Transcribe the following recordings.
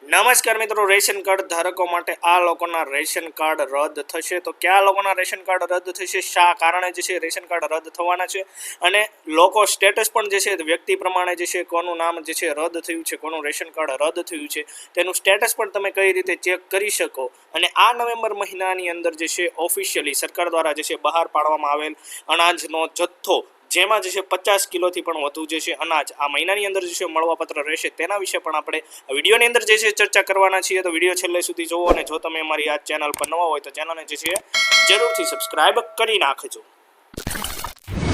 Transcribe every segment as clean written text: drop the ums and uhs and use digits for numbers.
નમસ્કાર મિત્રો, ration card ધારકો માટે આ લોકોના રેશન કાર્ડ રદ થશે. તો કયા લોકોના રેશન કાર્ડ રદ થશે, શા કારણે જે છે રેશન કાર્ડ રદ થવાના છે, અને લોકો સ્ટેટસ પણ જે છે વ્યક્તિ પ્રમાણે જે છે કોનું નામ જે છે રદ થયું છે, કોનું રેશન કાર્ડ રદ થયું છે તેનું સ્ટેટસ પણ તમે કઈ રીતે ચેક કરી શકો. અને આ નવેમ્બર મહિનાની અંદર જે છે ઓફિશિયલી સરકાર દ્વારા જે છે બહાર પાડવામાં આવેલ અનાજનો જથ્થો, જેમાં જે છે 50 કિલોથી પણ વધુ જે છે અનાજ આ મહિનાની અંદર જે છે મળવાપાત્ર રહેશે, તેના વિશે પણ આપણે વિડીયોની અંદર જે છે ચર્ચા કરવાના છીએ. તો વિડીયો છેલ્લે સુધી જોવો, અને જો તમે અમારી આ ચેનલ પર નવા હોય તો ચેનલને જે છે જરૂરથી સબસ્ક્રાઇબ કરી નાખજો.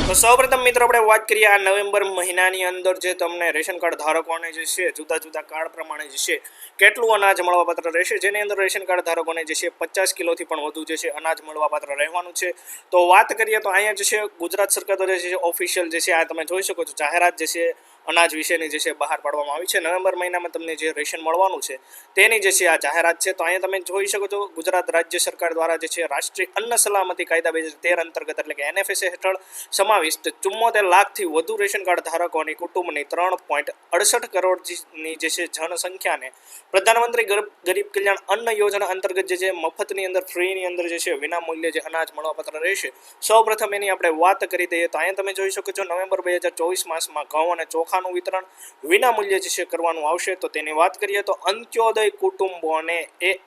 તો સૌપ્રથમ મિત્રો આપણે વાત કરીએ આ નવેમ્બર મહિનાની અંદર જે તમને રેશન કાર્ડ ધારકોને જે છે જુદા જુદા કાર્ડ પ્રમાણે જે છે કેટલું અનાજ મળવાપાત્ર રહેશે, જેની અંદર રેશન કાર્ડ ધારકોને જે છે 50 કિલોથી પણ વધુ જે છે અનાજ મળવાપાત્ર રહેવાનું છે. તો વાત કરીએ તો અહીંયા જે છે ગુજરાત સરકાર દ્વારા જે છે ઓફિશિયલ જે છે આ તમે જોઈ શકો છો જાહેરાત જે છે અનાજ વિશેની જે છે બહાર પાડવામાં આવી છે. નવેમ્બર મહિનામાં તમને જે રેશન મળવાનું છે તેની જે છે આ જાહેરાત છે. તો અહીંયા તમે જોઈ શકો છો ગુજરાત રાજ્ય સરકાર દ્વારા જે છે રાષ્ટ્રીય અન્ન સલામતી કાયદા 2013 અંતર્ગત એટલે કે NFSA હેઠળ સમાવિષ્ટ 74 લાખથી વધુ રેશન કાર્ડ ધારકોની કુટુંબની 3.68 કરોડની જે છે જનસંખ્યાને પ્રધાનમંત્રી ગરીબ કલ્યાણ અન્ન યોજના અંતર્ગત જે છે મફતની અંદર ફ્રીની અંદર જે છે વિના મૂલ્યે જે અનાજ મળવાપાત્ર રહેશે. સૌપ્રથમ એની આપણે વાત કરી દઈએ તો અહીંયા તમે જોઈ શકો છો નવેમ્બર 2024 માસમાં ઘઉં અને ચોખાનું વિતરણ વિના મૂલ્યે જે છે કરવાનું આવશે. તો તેની વાત કરીએ તો અંત્યોદય કુટુંબોને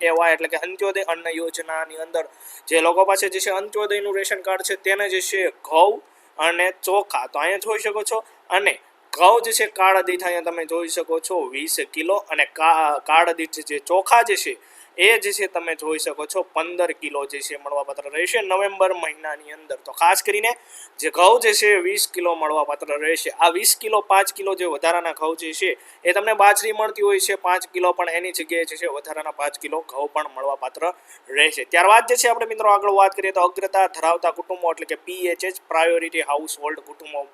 એવા એટલે કે અંત્યોદય અન્ન યોજનાની અંદર જે લોકો પાસે જે છે અંત્યોદયનું રેશન કાર્ડ છે તેને જે છે ઘઉં અને ચોખા, તો અહીંયા જોઈ શકો છો, અને ઘઉં જે છે કાર્ડ દીઠ અહીંયા તમે જોઈ શકો છો 20 કિલો, અને કાર્ડ દીઠ જે ચોખા જે છે એ જે છે તમે જોઈ શકો છો 15 કિલો જે છે મળવાપાત્ર રહેશે નવેમ્બર મહિનાની અંદર. તો ખાસ કરીને જે ઘઉં જે છે 20 કિલો મળવાપાત્ર રહેશે. આ 20 કિલો 5 કિલો જે વધારાના ઘઉં જે છે એ તમને બાજરી મળતી હોય છે 5 કિલો, પણ એની જગ્યાએ જે છે વધારાના 5 કિલો ઘઉં પણ મળવાપાત્ર રહેશે. ત્યારબાદ જે છે આપણે મિત્રો આગળ વાત કરીએ તો અગ્રતા ધરાવતા કુટુંબો એટલે કે PHH પ્રાયોરિટી હાઉસ હોલ્ડ કુટુંબો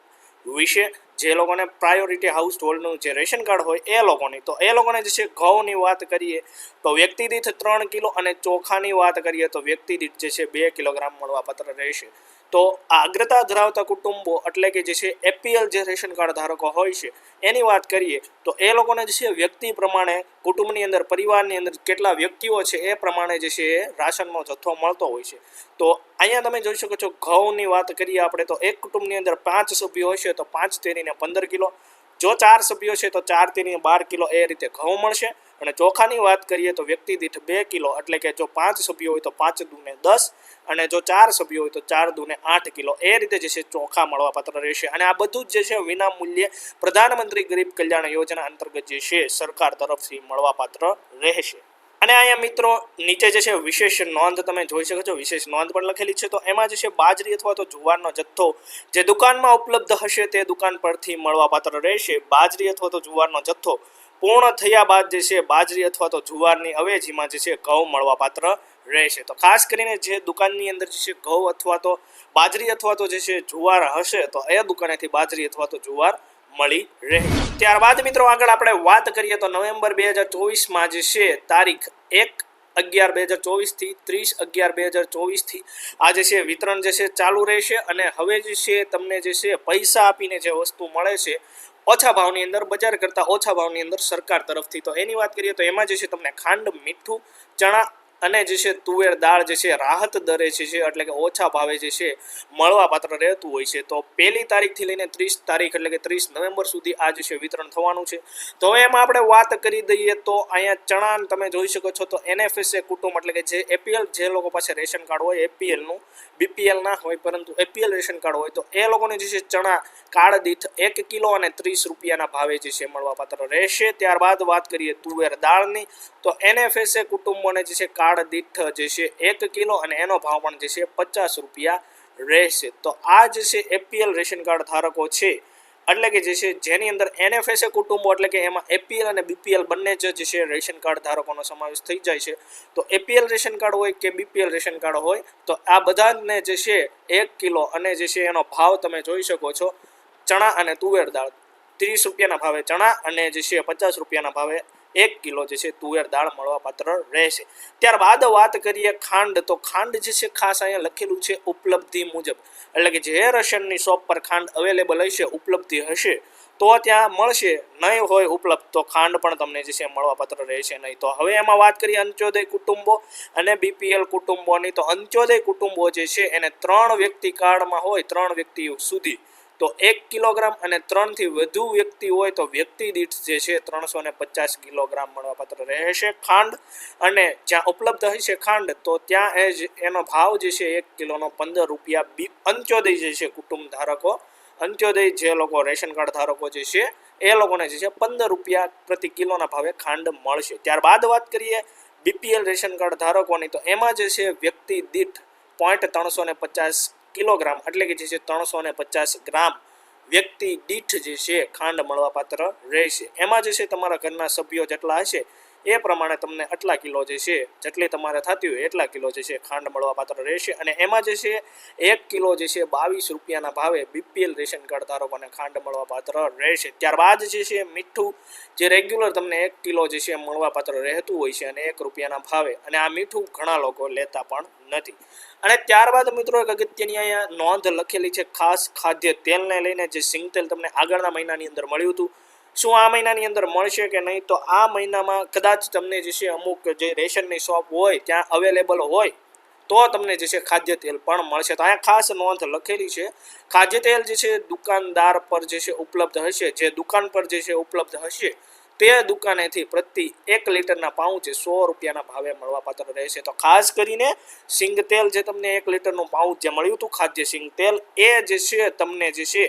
વિશે, જે લોકોને પ્રાયોરિટી હાઉસ હોલ્ડનું જે રેશન કાર્ડ હોય એ લોકોની, તો એ લોકોને જે છે ઘઉંની વાત કરીએ તો વ્યક્તિ દીઠ 3 કિલો, અને ચોખાની વાત કરીએ તો વ્યક્તિ દીઠ જે છે 2 કિલોગ્રામ મળવાપાત્ર રહેશે. તો આ અગ્રતા ધરાવતા કુટુંબો એટલે કે જે છે APL જે રેશન કાર્ડ ધારકો હોય છે એની વાત કરીએ તો એ લોકોને જે છે વ્યક્તિ પ્રમાણે કુટુંબની અંદર પરિવારની અંદર કેટલા વ્યક્તિઓ છે એ પ્રમાણે જે છે રાશનનો જથ્થો મળતો હોય છે. તો અહીંયા તમે જોઈ શકો છો ઘઉંની વાત કરીએ આપણે તો એક કુટુંબની અંદર 5 સભ્યો હશે તો 5 તેરીને 15 કિલો, જો 4 સભ્યો છે તો 4 તેરીને 12 કિલો એ રીતે ઘઉં મળશે. અને ચોખાની વાત કરીએ તો વ્યક્તિ દીઠ 2 કિલો, એટલે કે જો 5 સભ્યો હોય તો 5 દૂને 10, અને જો 4 સભ્યો હોય તો 4 દૂને 8 કિલો એ રીતે જે છે ચોખા મળવાપાત્ર રહેશે. અને આ બધું જ જે છે વિના મૂલ્યે પ્રધાનમંત્રી ગરીબ કલ્યાણ યોજના અંતર્ગત જે છે સરકાર તરફથી મળવાપાત્ર રહેશે. અને અહીંયા મિત્રો નીચે જે છે વિશેષ નોંધ તમે જોઈ શકો છો, વિશેષ નોંધ પણ લખેલી છે. તો એમાં જે છે બાજરી અથવા તો જુવારનો જથ્થો જે દુકાનમાં ઉપલબ્ધ હશે તે દુકાન પરથી મળવાપાત્ર રહેશે. બાજરી અથવા તો જુવારનો જથ્થો પૂર્ણ થયા બાદ જે છે બાજરી અથવા તો જુવારની અવેજીમાં જે છે ઘઉં મળવાપાત્ર રહેશે. તો ખાસ કરીને જે દુકાનની અંદર જે છે ઘઉં અથવા તો બાજરી અથવા તો જે છે જુવાર હશે તો એ દુકાનેથી બાજરી અથવા તો જુવાર મળી રહે. ત્યારબાદ મિત્રો આગળ આપણે વાત કરીએ તો નવેમ્બર 2024માં જે છે તારીખ 1/11/2024 થી 30/11/2024 આ જે છે વિતરણ જે છે ચાલુ રહેશે. અને હવે જે છે તમને જે છે પૈસા આપીને જે વસ્તુ મળે છે ઓછા ભાવની અંદર, બજાર કરતાં ઓછા ભાવની અંદર સરકાર તરફથી, તો એની વાત કરીએ તો એમાં જે છે તમને ખાંડ, મીઠું, ચણા અને જે છે તુવેર દાળ જે છે રાહત દરે છે એટલે કે ઓછા ભાવે જે છે મળવાપાત્ર રહેતું હોય છે. તો 1 તારીખથી લઈને 30 તારીખ એટલે કે 30 નવેમ્બર સુધી આ જે છે વિતરણ થવાનું છે. તો એમાં આપણે વાત કરી દઈએ તો અહીંયા ચણા તમે જોઈ શકો છો તો NFSA કુટુંબ એટલે કે જે APL જે લોકો પાસે રેશન કાર્ડ હોય APLનું, BPL ના હોય પરંતુ APL રેશન કાર્ડ હોય તો એ લોકોને જે છે ચણા કાર્ડ દીઠ 1 કિલો અને 30 રૂપિયાના ભાવે જે છે મળવાપાત્ર રહેશે. ત્યારબાદ વાત કરીએ તુવેર દાળની, તો NFSA કુટુંબોને જે છે કાર્ડ દીઠ જે છે 1 કિલો અને એનો ભાવ પણ જે છે 50 રૂપિયા રહેશે. તો આ જે છે APL રેશન કાર્ડ ધારકો છે એટલે કે જે છે જેની અંદર NFSA કુટુંબો એટલે કે એમાં APL અને BPL બંને જ જે છે રેશન કાર્ડ ધારકોનો સમાવેશ થઈ જાય છે. તો APL રેશન કાર્ડ હોય કે BPL રેશન કાર્ડ હોય તો આ બધાને જે છે 1 કિલો અને જે છે એનો ભાવ તમે જોઈ શકો છો, ચણા અને તુવેર દાળ 30 રૂપિયાના ભાવે ચણા અને જે છે 50 રૂપિયાના ભાવે 1 કિલો જે છે તુવેર દાળ મળવાપાત્ર રહેશે. ત્યારબાદ વાત કરીએ ખાંડ, તો ખાંડ જે છે ખાસ અહીંયા લખેલું છે ઉપલબ્ધિ મુજબ, એટલે કે જે રેશનની શોપ પર ખાંડ અવેલેબલ હશે, ઉપલબ્ધિ હશે તો ત્યાં મળશે, નહીં હોય ઉપલબ્ધ તો ખાંડ પણ તમને જે છે મળવાપાત્ર રહેશે નહીં. તો હવે એમાં વાત કરીએ અંત્યોદય કુટુંબો અને બીપીએલ કુટુંબોની. તો અંત્યોદય કુટુંબો જે છે એને 3 વ્યક્તિ કાર્ડમાં હોય, 3 વ્યક્તિ સુધી તો 1 કિલોગ્રામ, અને 3થી વધુ વ્યક્તિ હોય તો વ્યક્તિ દીઠ જે છે 350 કિલોગ્રામ મળવાપાત્ર રહેશે ખાંડ. અને જ્યાં ઉપલબ્ધ હશે ખાંડ તો ત્યાં એનો ભાવ જે છે 1 કિલોનો 15 રૂપિયા. અંત્યોદય જે છે કુટુંબ ધારકો, અંત્યોદય જે લોકો રેશન કાર્ડ ધારકો જે છે એ લોકોને જે છે 15 રૂપિયા પ્રતિ કિલોના ભાવે ખાંડ મળશે. ત્યારબાદ વાત કરીએ બીપીએલ રેશન કાર્ડ ધારકોની. તો એમાં જે છે વ્યક્તિ દીઠ 350 કિલોગ્રામ એટલે કે જે છે 350 ગ્રામ વ્યક્તિ દીઠ જે છે ખાંડ મળવાપાત્ર રહેશે. એમાં જે છે તમારા ઘરના સભ્યો જેટલા હશે એ પ્રમાણે તમને આટલા કિલો જે છે જેટલી તમારે થતી હોય એટલા કિલો જે છે ખાંડ મળવાપાત્ર રહેશે. અને એમાં જે છે 1 કિલો જે છે 22 રૂપિયાના ભાવે બીપીએલ રેશન કાર્ડ ધારકોને ખાંડ મળવાપાત્ર રહેશે. ત્યારબાદ જે છે મીઠું, જે રેગ્યુલર તમને 1 કિલો જે છે મળવાપાત્ર રહેતું હોય છે અને 1 રૂપિયાના ભાવે, અને આ મીઠું ઘણા લોકો લેતા પણ નથી. અને ત્યારબાદ મિત્રો એક અગત્યની અહીંયા નોંધ લખેલી છે ખાસ ખાદ્ય તેલને લઈને, જે સિંગ તેલ તમને આગળના મહિનાની અંદર મળ્યું હતું. શું આ મહિનાની અંદર મળશે કે નહીં? તો આ મહિનામાં કદાચ તમને જે છે અમુક જે રેશનની શોપ હોય ત્યાં અવેલેબલ હોય તો તમને જે છે ખાદ્ય તેલ પણ મળશે. તો અહીંયા ખાસ નોંધ લખેલી છે, ખાદ્ય તેલ જે છે દુકાનદાર પર જે છે ઉપલબ્ધ હશે, જે દુકાન પર જે છે ઉપલબ્ધ હશે તે દુકાનેથી પ્રતિ 1 લીટરના પાઉચ 100 રૂપિયાના ભાવે મળવાપાત્ર રહેશે. તો ખાસ કરીને સિંગ તેલ જે તમને 1 લીટરનું પાઉચ જે મળ્યું હતું ખાદ્ય સિંગ તેલ, એ જે છે તમને જે છે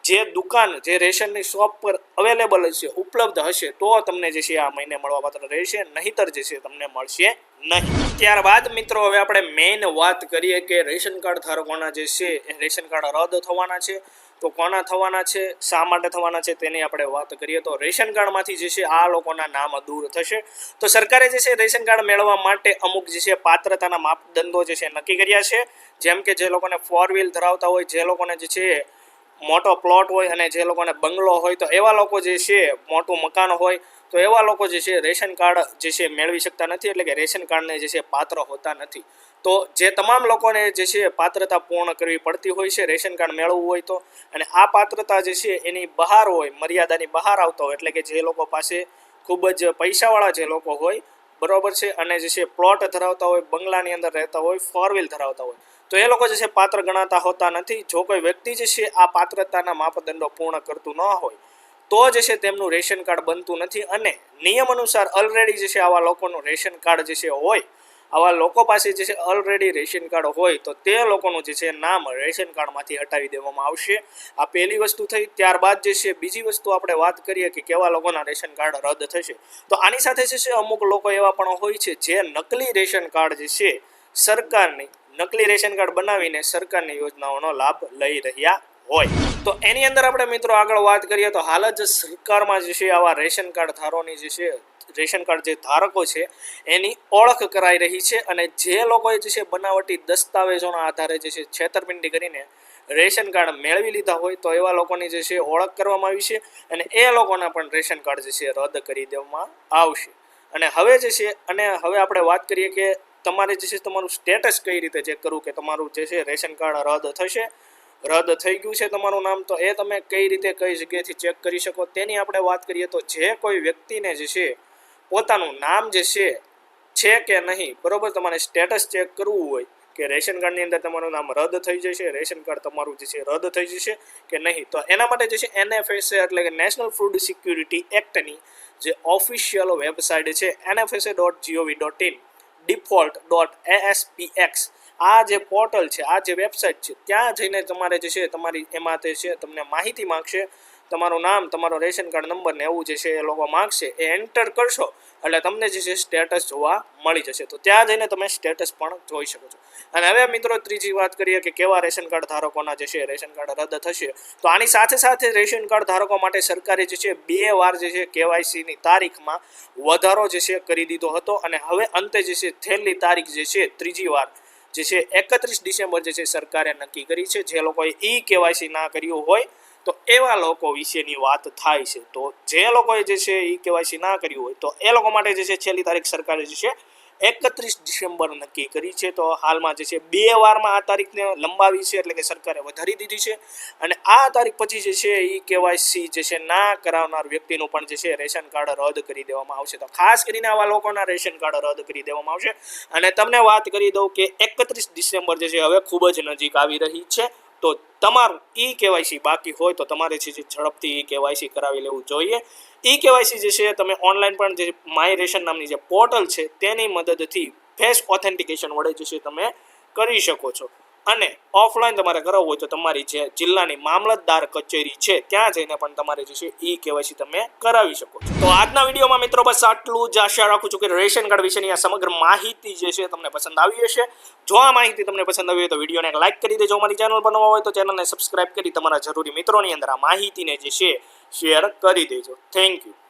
જે દુકાન, જે રેશનની શોપ પર અવેલેબલ હશે, ઉપલબ્ધ હશે તો તમને જે છે આ મહિને મળવાપાત્ર રહેશે, નહીંતર જે છે તમને મળશે નહીં. ત્યારબાદ મિત્રો હવે આપણે મેઇન વાત કરીએ કે રેશન કાર્ડ ધારકોના જે છે એ રેશન કાર્ડ રદ થવાના છે. તો કોના થવાના છે, શા માટે થવાના છે તેની આપણે વાત કરીએ. તો રેશન કાર્ડમાંથી જે છે આ લોકોના નામ દૂર થશે. તો સરકારે જે છે રેશન કાર્ડ મેળવવા માટે અમુક જે છે પાત્રતાના માપદંડો જે છે નક્કી કર્યા છે. જેમ કે જે લોકોને 4 વ્હીલ ધરાવતા હોય, જે લોકોને જે છે મોટો પ્લોટ હોય, અને જે લોકોને બંગલો હોય, તો એવા લોકો જે છે મોટું મકાન હોય તો એવા લોકો જે છે રેશન કાર્ડ જે છે મેળવી શકતા નથી, એટલે કે રેશન કાર્ડને જે છે પાત્ર હોતા નથી. તો જે તમામ લોકોને જે છે પાત્રતા પૂર્ણ કરવી પડતી હોય છે રેશન કાર્ડ મેળવવું હોય તો, અને આ પાત્રતા જે છે એની બહાર હોય, મર્યાદાની બહાર આવતા હોય, એટલે કે જે લોકો પાસે ખૂબ જ પૈસાવાળા જે લોકો હોય, બરાબર છે, અને જે છે પ્લોટ ધરાવતા હોય, બંગલાની અંદર રહેતા હોય, 4 વ્હીલ ધરાવતા હોય, તો એ લોકો જે છે પાત્ર ગણાતા હોતા નથી. જો કોઈ વ્યક્તિ જે છે આ પાત્રતાના માપદંડો પૂર્ણ કરતું ન હોય તો જે છે તેમનું રેશન કાર્ડ બનતું નથી. અને નિયમ અનુસાર ઓલરેડી જે છે આવા લોકોનું રેશન કાર્ડ જે છે હોય, આવા લોકો પાસે જે છે ઓલરેડી રેશન કાર્ડ હોય તો તે લોકોનું જે છે નામ રેશન કાર્ડમાંથી હટાવી દેવામાં આવશે. આ પહેલી વસ્તુ થઈ. ત્યારબાદ જે છે બીજી વસ્તુ આપણે વાત કરીએ કે કેવા લોકોના રેશન કાર્ડ રદ થશે. તો આની સાથે જે છે અમુક લોકો એવા પણ હોય છે જે નકલી રેશન કાર્ડ જે છે સરકારની નકલી રેશન કાર્ડ બનાવીને સરકારની યોજનાઓનો લાભ લઈ રહ્યા હોય. તો એની અંદર આપણે મિત્રો આગળ વાત કરીએ તો હાલ જ સરકારમાં જે છે આવા રેશન કાર્ડ ધારોની જે છે રેશન કાર્ડ જે ધારકો છે એની ઓળખ કરાઈ રહી છે. અને જે લોકોએ જે છે બનાવટી દસ્તાવેજોના આધારે જે છે છેતરપિંડી કરીને રેશન કાર્ડ મેળવી લીધા હોય તો એવા લોકોની જે છે ઓળખ કરવામાં આવી છે, અને એ લોકોના પણ રેશન કાર્ડ જે છે રદ કરી દેવામાં આવશે. અને હવે જે છે હવે આપણે વાત કરીએ કે તમારે જે છે તમારું સ્ટેટસ કઈ રીતે ચેક કરવું, કે તમારું જે છે રેશન કાર્ડ રદ થશે, રદ થઈ ગયું છે તમારું નામ, તો એ તમે કઈ રીતે કઈ જગ્યાએથી ચેક કરી શકો તેની આપણે વાત કરીએ. તો જે કોઈ વ્યક્તિને જે છે પોતાનું નામ જે છે કે નહીં, બરોબર, તમારે સ્ટેટસ ચેક કરવું હોય કે રેશન કાર્ડની અંદર તમારું નામ રદ થઈ જશે, રેશન કાર્ડ તમારું જે છે રદ થઈ જશે કે નહીં, તો એના માટે જે છે NFSA એટલે કે નેશનલ ફૂડ સિક્યુરિટી એક્ટની જે ઓફિશિયલ વેબસાઇટ છે nfsa.gov.in default.aspx, આ જે પોર્ટલ છે, આ જે વેબસાઇટ છે, ત્યાં જઈને તમારે જે છે તમારી એમાં તે છે તમને માહિતી માંગશે, તમારું નામ, તમારો રેશન કાર્ડ નંબર ને એવું જે છે એ લોકો માંગશે, એ એન્ટર કરશો એટલે તમને જે છે સ્ટેટસ જોવા મળી જશે. તો ત્યાં જઈને તમે સ્ટેટસ પણ જોઈ શકો છો. અને હવે મિત્રો ત્રીજી વાત કરીએ કે કેવા રેશન કાર્ડ ધારકોના જે છે રેશન કાર્ડ રદ થશે. તો આની સાથે સાથે રેશન કાર્ડ ધારકો માટે સરકારે જે છે 2 વાર જે છે KYCની તારીખમાં વધારો જે છે કરી દીધો હતો, અને હવે અંતે જે છે છેલ્લી તારીખ જે છે ત્રીજી વાર જે છે 31 ડિસેમ્બર જે છે સરકારે નક્કી કરી છે. જે લોકોએ KYC ના કર્યું હોય તો એવા લોકો વિશેની વાત થાય છે. તો જે લોકોએ જે છે KYC ના કર્યું હોય તો એ લોકો માટે જે છે છેલ્લી તારીખ સરકારે જે છે 31 ડિસેમ્બર નક્કી કરી છે. તો હાલમાં જે છે 2 વારમાં આ તારીખને લંબાવી છે, એટલે કે સરકારે વધારી દીધી છે. અને આ તારીખ પછી જે છે ઈ કેવાયસી જે છે ના કરાવનાર વ્યક્તિનું પણ જે છે રેશન કાર્ડ રદ કરી દેવામાં આવશે. તો ખાસ કરીને આવા લોકોના રેશન કાર્ડ રદ કરી દેવામાં આવશે. અને તમને વાત કરી દઉં કે 31 ડિસેમ્બર જે છે હવે ખૂબ જ નજીક આવી રહી છે. તો તમારું ઈ કેવાયસી બાકી હોય તો તમારે છે જે ઝડપથી ઈ કેવાયસી કરાવી લેવું જોઈએ. ઈ કેવાયસી જે છે તમે ઓનલાઈન પણ જે માય રેશન નામની જે પોર્ટલ છે તેની મદદથી ફેસ ઓથેન્ટિકેશન વડે જે છે તમે કરી શકો છો. અને ઓફલાઈન તમારે કરાવવું હોય તો તમારી જે જિલ્લાની મામલતદાર કચેરી છે ત્યાં જઈને પણ તમારે જે છે ઈ કેવાયસી તમે કરાવી શકો છો. તો આજના વિડીયોમાં મિત્રો બસ આટલું જ. આશા રાખું છું કે રેશન કાર્ડ વિશેની આ સમગ્ર માહિતી જે છે તમને પસંદ આવી હશે. જો આ માહિતી તમને પસંદ આવી હોય તો વિડીયોને એક લાઈક કરી દેજો. અમારી ચેનલ પર નવા હોય તો ચેનલને સબસ્ક્રાઇબ કરી તમારા જરૂરી મિત્રોની અંદર આ માહિતીને જે છે શેર કરી દેજો. Thank you.